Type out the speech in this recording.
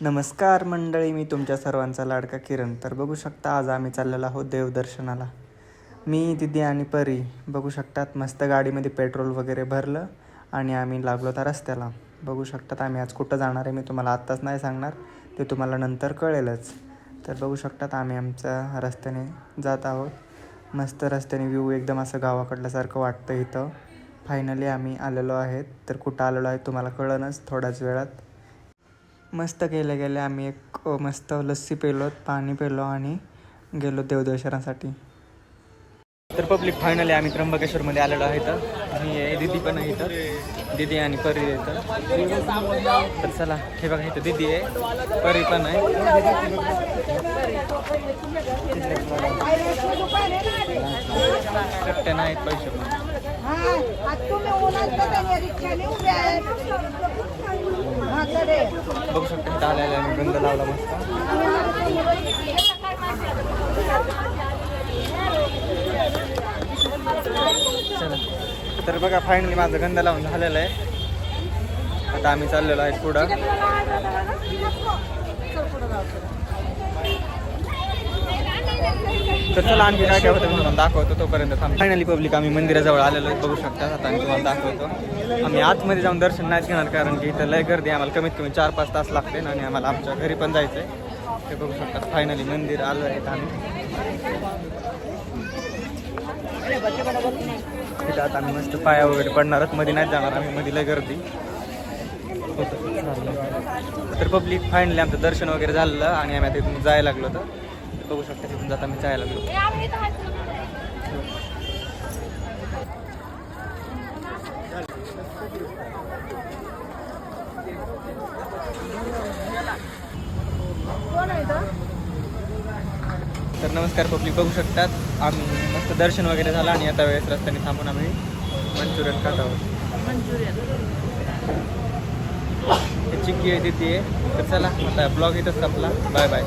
नमस्कार मंडळी, मी तुमच्या सर्वांचा लाडका किरण. तर बघू शकता आज आम्ही चाललेलो आहोत देवदर्शनाला. मी, दिदी आणि परी बघू शकतात मस्त गाडीमध्ये पेट्रोल वगैरे भरलं आणि आम्ही लागलो तर रस्त्याला. बघू शकतात आम्ही आज कुठं जाणार आहे मी तुम्हाला आत्ताच नाही सांगणार, ते तुम्हाला नंतर कळेलच. तर बघू शकतात आम्ही आमच्या रस्त्याने जात आहोत. मस्त रस्त्याने व्ह्यू एकदम असं गावाकडल्यासारखं वाटतं इथं. फायनली आम्ही आलेलो आहेत. तर कुठं आलेलो आहे तुम्हाला कळेलच थोड्याच वेळात. मस्त गेले आम्ही एक मस्त लस्सी पेलो, पाणी पेलो आणि गेलो देवदर्शनासाठी. तर पब्लिक फायनली आम्ही त्र्यंबकेश्वरमध्ये आलेलो आहे. तर आणि दिदी पण आहे इथं, दिदी आणि परी येतं. तर चला, हे बघा इथं दिदी आहे, परी पण आहे. सुट्ट्या नाहीत पैसे पण. बघू शकता इथं आलेला आम्ही गंध लावला मस्त. चला, तर बघा फायनली माझं गंध लावून झालेलं आहे. आता आम्ही चाललेलो आहे पुढं. तर चला आणखी काय काय होतं मी तुम्हाला दाखवतो. तोपर्यंत फायनली पब्लिक आम्ही मंदिराजवळ आलेलो आहे. बघू शकता आता आम्ही तुम्हाला दाखवतो. आम्ही आतमध्ये जाऊन दर्शन नाहीच घेणार, कारण की इथं लय गर्दी, आम्हाला कमीत कमी 4-5 तास लागते आणि आम्हाला आमच्या घरी पण जायचं आहे. ते बघू शकता फायनली मंदिर आलो आहे आम्ही. तिथं आता आम्ही मस्त पाया वगैरे पडणारच, मध्ये नाही जाणार आम्ही, मध्ये लय गर्दी होतं. तर पब्लिक फायनली आमचं दर्शन वगैरे झालं आणि आम्ही आता इथून जायला लागलो. तर बघू शकता तिथून जाता आम्ही जायला लागलो. तर नमस्कार पब्लिक, बघू शकतात आम्ही मस्त दर्शन वगैरे झालं आणि आता वेळेस रस्त्याने थांबून आम्ही मंचुरियन खात आहोत. चिक्की आहे, तिथे आहे. तर चला आता ब्लॉग इथंच संपला. Bye bye.